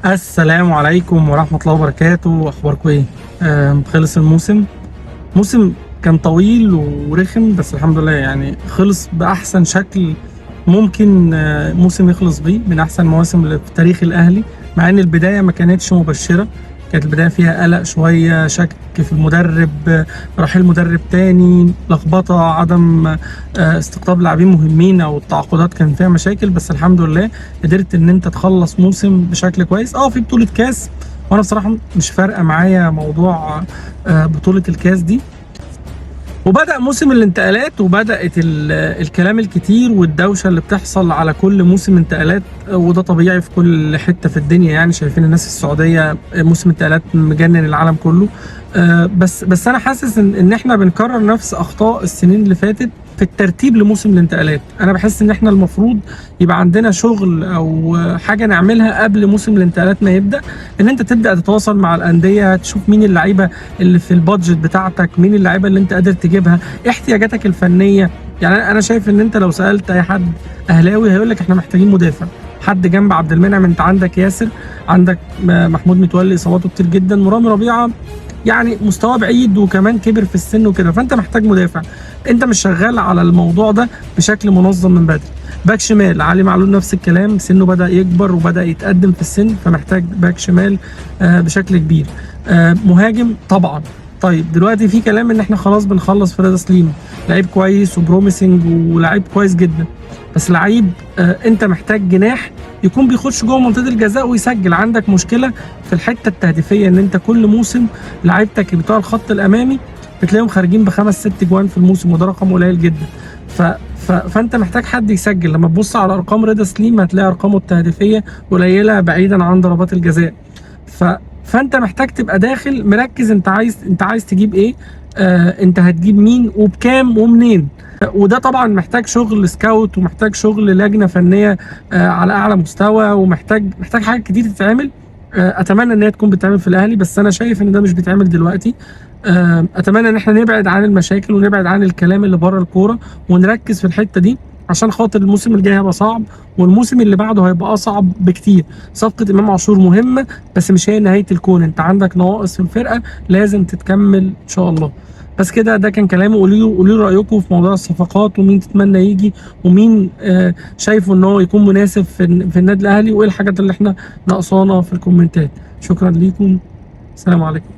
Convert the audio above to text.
السلام عليكم ورحمة الله وبركاته. أخباركم إيه؟ خلص الموسم. موسم كان طويل ورخم، بس الحمد لله يعني خلص بأحسن شكل ممكن. موسم يخلص بيه من أحسن المواسم اللي في تاريخ الأهلي، مع إن البداية ما كانتش مبشرة. كانت البداية فيها قلق شوية، شك في المدرب، رحيل مدرب تاني، لخبطة، عدم استقطاب لاعبين مهمين، أو التعاقدات كان فيها مشاكل. بس الحمد لله قدرت إن أنت تخلص موسم بشكل كويس. في بطولة كاس، وأنا بصراحة مش فارقة معايا موضوع بطولة الكاس دي. وبدأ موسم الانتقالات، وبدأت الكلام الكتير والدوشة اللي بتحصل على كل موسم انتقالات، وده طبيعي في كل حتة في الدنيا. يعني شايفين الناس في السعودية موسم انتقالات مجنن العالم كله. بس أنا حاسس إن إحنا بنكرر نفس أخطاء السنين اللي فاتت في الترتيب لموسم الانتقالات. أنا بحس إن إحنا المفروض يبقى عندنا شغل أو حاجة نعملها قبل موسم الانتقالات ما يبدأ، إن أنت تبدأ تتواصل مع الأندية، تشوف مين اللعيبة اللي في البادجت بتاعتك، مين اللعيبه اللي انت قادر تجيبها، احتياجاتك الفنيه. يعني انا شايف ان انت لو سالت اي حد اهلاوي هيقول لك احنا محتاجين مدافع، حد جنب عبد المنعم. انت عندك ياسر، عندك محمود متولي اصاباته كتير جدا، مرامي ربيعه يعني مستواه بعيد وكمان كبر في السن وكده، فانت محتاج مدافع. انت مش شغال على الموضوع ده بشكل منظم من بدري. باك شمال علي معلول نفس الكلام، سنه بدأ يكبر وبدأ يتقدم في السن، فمحتاج باك شمال بشكل كبير. مهاجم طبعا. طيب دلوقتي في كلام ان احنا خلاص بنخلص في رضا سليم، لعيب كويس وبروميسنج ولعيب كويس جدا، بس لعيب انت محتاج جناح يكون بيخش جوه منطقه الجزاء ويسجل. عندك مشكله في الحته التهديفيه، ان انت كل موسم لعيبتك بتوع الخط الامامي بتلاقيهم خارجين بخمس ست جوان في الموسم، وده رقم قليل جدا. فانت محتاج حد يسجل. لما تبص على ارقام رضا سليم هتلاقي ارقامه التهديفيه قليله بعيدا عن ضربات الجزاء. فانت محتاج تبقى داخل مركز، انت عايز تجيب ايه، انت هتجيب مين وبكام ومنين. وده طبعا محتاج شغل سكاوت، ومحتاج شغل لجنه فنيه على اعلى مستوى، محتاج حاجات كتير تتعمل. اتمنى ان هي تكون بتتعمل في الاهلي، بس انا شايف ان ده مش بيتعمل دلوقتي. اتمنى ان احنا نبعد عن المشاكل ونبعد عن الكلام اللي بره الكوره، ونركز في الحته دي، عشان خاطر الموسم الجاي هيبقى صعب، والموسم اللي بعده هيبقى اصعب بكتير. صفقه امام عاشور مهمه، بس مش هي نهايه الكون. انت عندك نواقص في الفرقه لازم تتكمل ان شاء الله. بس كده، ده كان كلامي. قولوا لي رايكم في موضوع الصفقات، ومين تتمنى يجي، ومين شايفه ان هو يكون مناسب في النادي الاهلي، وايه الحاجات اللي احنا ناقصانا في الكومنتات. شكرا ليكم، السلام عليكم.